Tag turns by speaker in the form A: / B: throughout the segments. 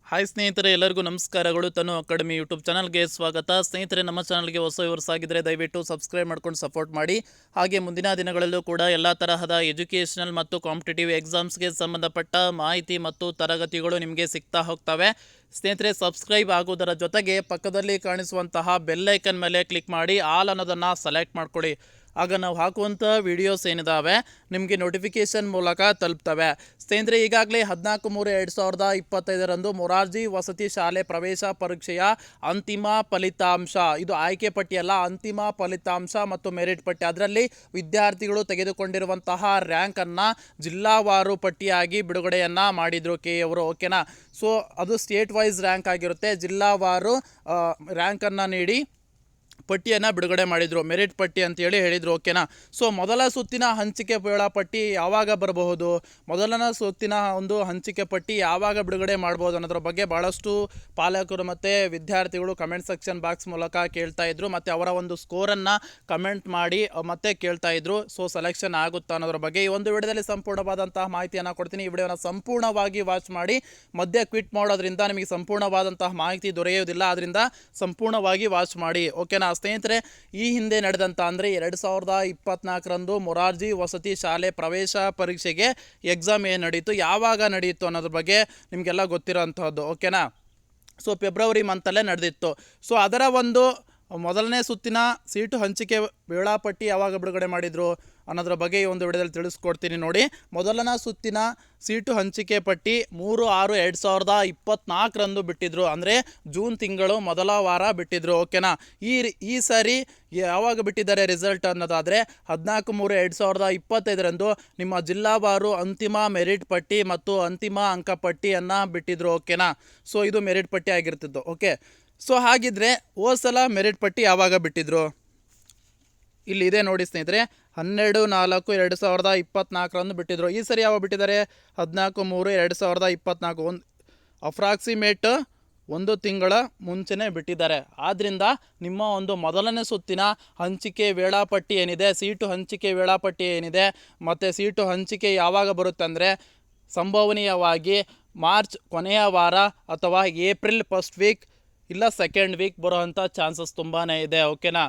A: Hi ಸ್ನೇಹಿತರೆ, ಎಲ್ಲರಿಗೂ ನಮಸ್ಕಾರಗಳು. ತನು ಅಕಾಡೆಮಿ ಯೂಟ್ಯೂಬ್ ಚಾನಲ್ಗೆ ಸ್ವಾಗತ. ಸ್ನೇಹಿತರೆ, ನಮ್ಮ ಚಾನಲ್ಗೆ ಹೊಸವರ್ಸಾಗಿದ್ದರೆ ದಯವಿಟ್ಟು ಸಬ್ಸ್ಕ್ರೈಬ್ ಮಾಡ್ಕೊಂಡು ಸಪೋರ್ಟ್ ಮಾಡಿ. ಹಾಗೆ ಮುಂದಿನ ದಿನಗಳಲ್ಲೂ ಕೂಡ ಎಲ್ಲ ತರಹದ ಎಜುಕೇಷನಲ್ ಮತ್ತು ಕಾಂಪಿಟೇಟಿವ್ ಎಕ್ಸಾಮ್ಸ್ಗೆ ಸಂಬಂಧಪಟ್ಟ ಮಾಹಿತಿ ಮತ್ತು ತರಗತಿಗಳು ನಿಮಗೆ ಸಿಗ್ತಾ ಹೋಗ್ತವೆ. ಸ್ನೇಹಿತರೆ, ಸಬ್ಸ್ಕ್ರೈಬ್ ಆಗೋದರ ಜೊತೆಗೆ ಪಕ್ಕದಲ್ಲಿ ಕಾಣಿಸುವಂತಹ ಬೆಲ್ ಐಕನ್ ಮೇಲೆ ಕ್ಲಿಕ್ ಮಾಡಿ ಆಲ್ ಅನ್ನೋದನ್ನು ಸೆಲೆಕ್ಟ್ ಮಾಡ್ಕೊಳ್ಳಿ. ಆಗ ನಾವು ಹಾಕುವಂಥ ವೀಡಿಯೋಸ್ ಏನಿದ್ದಾವೆ ನಿಮಗೆ ನೋಟಿಫಿಕೇಷನ್ ಮೂಲಕ ತಲುಪ್ತವೆ. ಸ್ನೇಹಿತರೆ, ಈಗಾಗಲೇ 14/3/2025 ಮೊರಾರ್ಜಿ ವಸತಿ ಶಾಲೆ ಪ್ರವೇಶ ಪರೀಕ್ಷೆಯ ಅಂತಿಮ ಫಲಿತಾಂಶ, ಇದು ಆಯ್ಕೆ ಪಟ್ಟಿಯಲ್ಲ, ಅಂತಿಮ ಫಲಿತಾಂಶ ಮತ್ತು ಮೆರಿಟ್ ಪಟ್ಟಿ, ಅದರಲ್ಲಿ ವಿದ್ಯಾರ್ಥಿಗಳು ತೆಗೆದುಕೊಂಡಿರುವಂತಹ ರ್ಯಾಂಕನ್ನು ಜಿಲ್ಲಾವಾರು ಪಟ್ಟಿಯಾಗಿ ಬಿಡುಗಡೆಯನ್ನು ಮಾಡಿದರು ಕೆ ಅವರು. ಓಕೆನಾ. ಸೊ ಅದು ಸ್ಟೇಟ್ ವೈಸ್ ರ್ಯಾಂಕ್ ಆಗಿರುತ್ತೆ. ಜಿಲ್ಲಾವಾರು ರ್ಯಾಂಕನ್ನು ನೀಡಿ ಪಟ್ಟಿಯನ್ನು ಬಿಡುಗಡೆ ಮಾಡಿದರು, ಮೆರಿಟ್ ಪಟ್ಟಿ ಅಂತೇಳಿ ಹೇಳಿದರು. ಓಕೆನಾ. ಸೊ ಮೊದಲ ಸುತ್ತಿನ ಹಂಚಿಕೆ ವೇಳಾಪಟ್ಟಿ ಯಾವಾಗ ಬರಬಹುದು, ಮೊದಲನೇ ಸುತ್ತಿನ ಒಂದು ಹಂಚಿಕೆ ಪಟ್ಟಿ ಯಾವಾಗ ಬಿಡುಗಡೆ ಮಾಡ್ಬೋದು ಅನ್ನೋದ್ರ ಬಗ್ಗೆ ಭಾಳಷ್ಟು ಪಾಲಕರು ಮತ್ತು ವಿದ್ಯಾರ್ಥಿಗಳು ಕಮೆಂಟ್ ಸೆಕ್ಷನ್ ಬಾಕ್ಸ್ ಮೂಲಕ ಕೇಳ್ತಾ ಇದ್ರು, ಮತ್ತು ಅವರ ಒಂದು ಸ್ಕೋರನ್ನು ಕಮೆಂಟ್ ಮಾಡಿ ಮತ್ತೆ ಕೇಳ್ತಾ ಇದ್ರು. ಸೊ ಸೆಲೆಕ್ಷನ್ ಆಗುತ್ತಾ ಅನ್ನೋದ್ರ ಬಗ್ಗೆ ಈ ಒಂದು ವಿಡಿಯೋದಲ್ಲಿ ಸಂಪೂರ್ಣವಾದಂತಹ ಮಾಹಿತಿಯನ್ನು ಕೊಡ್ತೀನಿ. ಈ ವಿಡಿಯೋನ ಸಂಪೂರ್ಣವಾಗಿ ವಾಚ್ ಮಾಡಿ. ಮಧ್ಯೆ ಕ್ವಿಟ್ ಮಾಡೋದ್ರಿಂದ ನಿಮಗೆ ಸಂಪೂರ್ಣವಾದಂತಹ ಮಾಹಿತಿ ದೊರೆಯುವುದಿಲ್ಲ, ಅದರಿಂದ ಸಂಪೂರ್ಣವಾಗಿ ವಾಚ್ ಮಾಡಿ. ಓಕೆನಾ. ಸ್ನೇಹಿತರೆ, ಈ ಹಿಂದೆ ನಡೆದಂಥ ಅಂದರೆ 2024 ಮೊರಾರ್ಜಿ ವಸತಿ ಶಾಲೆ ಪ್ರವೇಶ ಪರೀಕ್ಷೆಗೆ ಎಕ್ಸಾಮ್ ಏನು ನಡೀತು, ಯಾವಾಗ ನಡೀತು ಅನ್ನೋದ್ರ ಬಗ್ಗೆ ನಿಮಗೆಲ್ಲ ಗೊತ್ತಿರೋ ಅಂಥದ್ದು. ಓಕೆನಾ. ಸೊ ಫೆಬ್ರವರಿ ಮಂತಲ್ಲೇ ನಡೆದಿತ್ತು. ಸೊ ಅದರ ಒಂದು ಮೊದಲನೇ ಸುತ್ತಿನ ಸೀಟು ಹಂಚಿಕೆ ವೇಳಾಪಟ್ಟಿ ಯಾವಾಗ ಬಿಡುಗಡೆ ಮಾಡಿದರು ಅನ್ನೋದ್ರ ಬಗ್ಗೆ ಈ ಒಂದು ವಿಡಿಯೋದಲ್ಲಿ ತಿಳಿಸ್ಕೊಡ್ತೀನಿ ನೋಡಿ. ಮೊದಲನೇ ಸುತ್ತಿನ ಸೀಟು ಹಂಚಿಕೆ ಪಟ್ಟಿ 3/6/2024 ಬಿಟ್ಟಿದ್ರು, ಅಂದರೆ ಜೂನ್ ತಿಂಗಳು ಮೊದಲ ವಾರ ಬಿಟ್ಟಿದ್ರು. ಓಕೆನಾ. ಈ ಸಾರಿ ಯಾವಾಗ ಬಿಟ್ಟಿದ್ದಾರೆ ರಿಸಲ್ಟ್ ಅನ್ನೋದಾದರೆ 14/3/2025 ನಿಮ್ಮ ಜಿಲ್ಲಾವಾರು ಅಂತಿಮ ಮೆರಿಟ್ ಪಟ್ಟಿ ಮತ್ತು ಅಂತಿಮ ಅಂಕಪಟ್ಟಿಯನ್ನು ಬಿಟ್ಟಿದ್ರು. ಓಕೆನಾ. ಸೊ ಇದು ಮೆರಿಟ್ ಪಟ್ಟಿ ಆಗಿರ್ತಿತ್ತು. ಓಕೆ. ಸೊ ಹಾಗಿದ್ರೆ ಹೋದ ಸಲ ಮೆರಿಟ್ ಪಟ್ಟಿ ಯಾವಾಗ ಬಿಟ್ಟಿದ್ರು, ಇಲ್ಲಿ ಇದೆ ನೋಡಿ ಸ್ನೇಹಿತರೆ, 12/4/2024 ಬಿಟ್ಟಿದ್ರು. ಈ ಸರಿ ಯಾವಾಗ ಬಿಟ್ಟಿದ್ದಾರೆ, 14/3/2024, ಒಂದು ಅಪ್ರಾಕ್ಸಿಮೇಟ್ ಒಂದು ತಿಂಗಳ ಮುಂಚೆನೇ ಬಿಟ್ಟಿದ್ದಾರೆ. ಆದ್ದರಿಂದ ನಿಮ್ಮ ಒಂದು ಮೊದಲನೇ ಸುತ್ತಿನ ಹಂಚಿಕೆ ವೇಳಾಪಟ್ಟಿ ಏನಿದೆ, ಸೀಟು ಹಂಚಿಕೆ ವೇಳಾಪಟ್ಟಿ ಏನಿದೆ, ಮತ್ತು ಸೀಟು ಹಂಚಿಕೆ ಯಾವಾಗ ಬರುತ್ತೆ ಅಂದರೆ ಸಂಭವನೀಯವಾಗಿ ಮಾರ್ಚ್ ಕೊನೆಯ ವಾರ ಅಥವಾ ಏಪ್ರಿಲ್ ಫಸ್ಟ್ ವೀಕ್ ಇಲ್ಲ ಸೆಕೆಂಡ್ ವೀಕ್ ಬರೋವಂಥ ಚಾನ್ಸಸ್ ತುಂಬಾ ಇದೆ. ಓಕೆನಾ.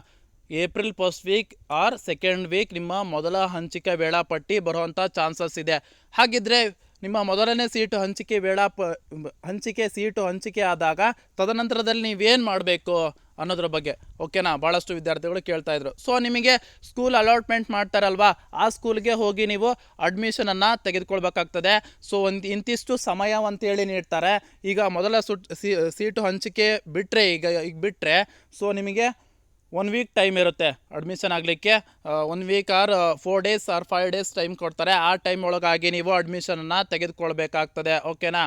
A: April first week or second week ನಿಮ್ಮ ಮೊದಲ ಹಂಚಿಕೆ ವೇಳಾಪಟ್ಟಿ ಬರುವಂಥ ಚಾನ್ಸಸ್ ಇದೆ. ಹಾಗಿದ್ರೆ ನಿಮ್ಮ ಮೊದಲನೇ ಸೀಟು ಹಂಚಿಕೆ ಸೀಟು ಹಂಚಿಕೆ ಆದಾಗ ತದನಂತರದಲ್ಲಿ ನೀವೇನು ಮಾಡಬೇಕು ಅನ್ನೋದ್ರ ಬಗ್ಗೆ. ಓಕೆನಾ. ಭಾಳಷ್ಟು ವಿದ್ಯಾರ್ಥಿಗಳು ಕೇಳ್ತಾ ಇದ್ರು. ಸೊ ನಿಮಗೆ ಸ್ಕೂಲ್ ಅಲಾಟ್ಮೆಂಟ್ ಮಾಡ್ತಾರಲ್ವಾ, ಆ ಸ್ಕೂಲ್ಗೆ ಹೋಗಿ ನೀವು ಅಡ್ಮಿಷನನ್ನು ತೆಗೆದುಕೊಳ್ಬೇಕಾಗ್ತದೆ. ಸೊ ಇಂತಿಷ್ಟು ಸಮಯ ಅಂತೇಳಿ ನೀಡ್ತಾರೆ. ಈಗ ಮೊದಲ ಸೀಟು ಹಂಚಿಕೆ ಬಿಟ್ಟರೆ ಈಗ ಬಿಟ್ಟರೆ ಸೊ ನಿಮಗೆ 1 ವೀಕ್ ಟೈಮ್ ಇರುತ್ತೆ ಅಡ್ಮಿಷನ್ ಆಗಲಿಕ್ಕೆ. 1 week or 4 days or 5 days time ಕೊಡ್ತಾರೆ. ಆ ಟೈಮ್ ಒಳಗಾಗಿ ನೀವು ಅಡ್ಮಿಷನನ್ನು ತೆಗೆದುಕೊಳ್ಬೇಕಾಗ್ತದೆ. ಓಕೆನಾ.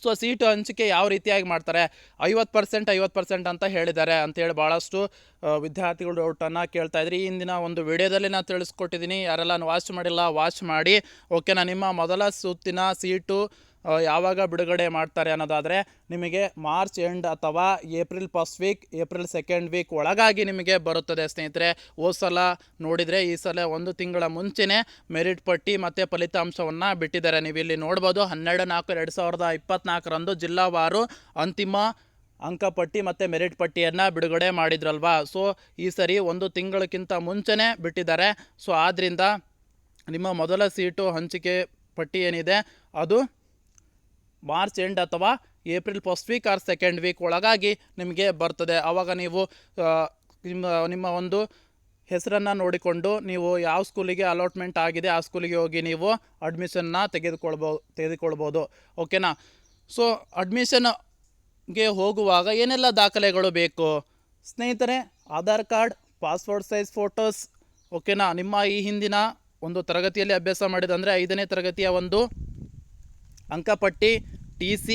A: ಸೊ ಸೀಟು ಹಂಚಿಕೆ ಯಾವ ರೀತಿಯಾಗಿ ಮಾಡ್ತಾರೆ, 50% ಅಂತ ಹೇಳಿದ್ದಾರೆ ಅಂತೇಳಿ ಭಾಳಷ್ಟು ವಿದ್ಯಾರ್ಥಿಗಳು ಡೌಟನ್ನು ಕೇಳ್ತಾ ಇದ್ರಿ. ಈ ಹಿಂದಿನ ಒಂದು ವಿಡಿಯೋದಲ್ಲಿ ನಾನು ತಿಳಿಸ್ಕೊಟ್ಟಿದ್ದೀನಿ. ಯಾರೆಲ್ಲ ವಾಚ್ ಮಾಡಿಲ್ಲ ವಾಚ್ ಮಾಡಿ. ಓಕೆನಾ. ನಿಮ್ಮ ಮೊದಲ ಸುತ್ತಿನ ಸೀಟು ಯಾವಾಗ ಬಿಡುಗಡೆ ಮಾಡ್ತಾರೆ ಅನ್ನೋದಾದರೆ ನಿಮಗೆ ಮಾರ್ಚ್ ಎಂಡ್ ಅಥವಾ April first weak April second week ಒಳಗಾಗಿ ನಿಮಗೆ ಬರುತ್ತದೆ ಸ್ನೇಹಿತರೆ. ಹೋದ ಸಲ ನೋಡಿದರೆ ಈ ಸಲ ಒಂದು ತಿಂಗಳ ಮುಂಚೆನೇ ಮೆರಿಟ್ ಪಟ್ಟಿ ಮತ್ತು ಫಲಿತಾಂಶವನ್ನು ಬಿಟ್ಟಿದ್ದಾರೆ. ನೀವು ಇಲ್ಲಿ ನೋಡ್ಬೋದು, 12/4/2024 ಜಿಲ್ಲಾವಾರು ಅಂತಿಮ ಅಂಕಪಟ್ಟಿ ಮತ್ತು ಮೆರಿಟ್ ಪಟ್ಟಿಯನ್ನು ಬಿಡುಗಡೆ ಮಾಡಿದ್ರಲ್ವಾ. ಸೊ ಈ ಸರಿ ಒಂದು ತಿಂಗಳಕ್ಕಿಂತ ಮುಂಚೆನೇ ಬಿಟ್ಟಿದ್ದಾರೆ. ಸೊ ಆದ್ದರಿಂದ ನಿಮ್ಮ ಮೊದಲ ಸೀಟು ಹಂಚಿಕೆ ಪಟ್ಟಿ ಏನಿದೆ ಅದು ಮಾರ್ಚ್ ಎಂಡ್ ಅಥವಾ April first week or second week ಒಳಗಾಗಿ ನಿಮಗೆ ಬರ್ತದೆ. ಆವಾಗ ನೀವು ನಿಮ್ಮ ಒಂದು ಹೆಸರನ್ನು ನೋಡಿಕೊಂಡು ನೀವು ಯಾವ ಸ್ಕೂಲಿಗೆ ಅಲಾಟ್ಮೆಂಟ್ ಆಗಿದೆ ಆ ಸ್ಕೂಲಿಗೆ ಹೋಗಿ ನೀವು ಅಡ್ಮಿಷನ್ನ ತೆಗೆದುಕೊಳ್ಬೋದು. ಓಕೆನಾ. ಸೊ ಅಡ್ಮಿಷನ್ಗೆ ಹೋಗುವಾಗ ಏನೆಲ್ಲ ದಾಖಲೆಗಳು ಬೇಕು ಸ್ನೇಹಿತರೆ, Aadhaar card, passport size photos. ಓಕೆನಾ. ನಿಮ್ಮ ಈ ಹಿಂದಿನ ಒಂದು ತರಗತಿಯಲ್ಲಿ ಅಭ್ಯಾಸ ಮಾಡಿದಂದರೆ 5ನೇ ತರಗತಿಯ ಒಂದು ಅಂಕಪಟ್ಟಿ, TC,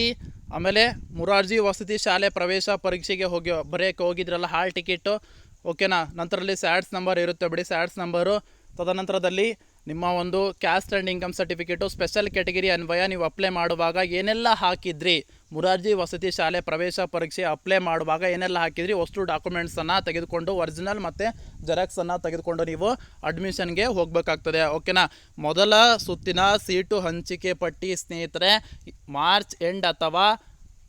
A: ಆಮೇಲೆ ಮೊರಾರ್ಜಿ ವಸತಿ ಶಾಲೆ ಪ್ರವೇಶ ಪರೀಕ್ಷೆಗೆ ಬರೆಯೋಕ್ಕೆ ಹೋಗಿದ್ರಲ್ಲ ಹಾಲ್ ಟಿಕೆಟು. ಓಕೆನಾ. ನಂತರದಲ್ಲಿ ಸ್ಯಾಡ್ಸ್ ನಂಬರ್ ಇರುತ್ತೆ ಬಿಡಿ, ಸ್ಯಾಡ್ಸ್ ನಂಬರು. ತದನಂತರದಲ್ಲಿ ನಿಮ್ಮ ಒಂದು caste and income certificate, special category ಅನ್ವಯ ನೀವು ಅಪ್ಲೈ ಮಾಡುವಾಗ ಏನೆಲ್ಲ ಹಾಕಿದ್ರಿ, ಮೊರಾರ್ಜಿ ವಸತಿ ಶಾಲೆ ಪ್ರವೇಶ ಪರೀಕ್ಷೆ ಅಪ್ಲೈ ಮಾಡುವಾಗ ಏನೆಲ್ಲ ಹಾಕಿದ್ರಿ, ಅಷ್ಟು ಡಾಕ್ಯುಮೆಂಟ್ಸನ್ನು ತೆಗೆದುಕೊಂಡು ಒರಿಜಿನಲ್ ಮತ್ತು ಜೆರಾಕ್ಸನ್ನು ತೆಗೆದುಕೊಂಡು ನೀವು ಅಡ್ಮಿಷನ್ಗೆ ಹೋಗಬೇಕಾಗ್ತದೆ. ಓಕೆನಾ. ಮೊದಲ ಸುತ್ತಿನ ಸೀಟು ಹಂಚಿಕೆ ಪಟ್ಟಿ ಸ್ನೇಹಿತರೆ ಮಾರ್ಚ್ ಎಂಡ್ ಅಥವಾ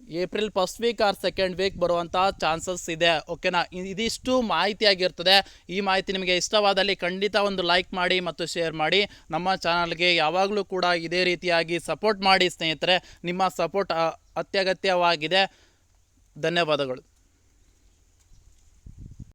A: April first week or second week ಬರುವಂಥ ಚಾನ್ಸಸ್ ಇದೆ. ಓಕೆನಾ, ಇದಿಷ್ಟು ಮಾಹಿತಿಯಾಗಿರ್ತದೆ. ಈ ಮಾಹಿತಿ ನಿಮಗೆ ಇಷ್ಟವಾದಲ್ಲಿ ಖಂಡಿತ ಒಂದು ಲೈಕ್ ಮಾಡಿ ಮತ್ತು ಶೇರ್ ಮಾಡಿ. ನಮ್ಮ ಚಾನಲ್ಗೆ ಯಾವಾಗಲೂ ಕೂಡ ಇದೇ ರೀತಿಯಾಗಿ ಸಪೋರ್ಟ್ ಮಾಡಿ ಸ್ನೇಹಿತರೆ. ನಿಮ್ಮ ಸಪೋರ್ಟ್ ಅತ್ಯಗತ್ಯವಾಗಿದೆ. ಧನ್ಯವಾದಗಳು.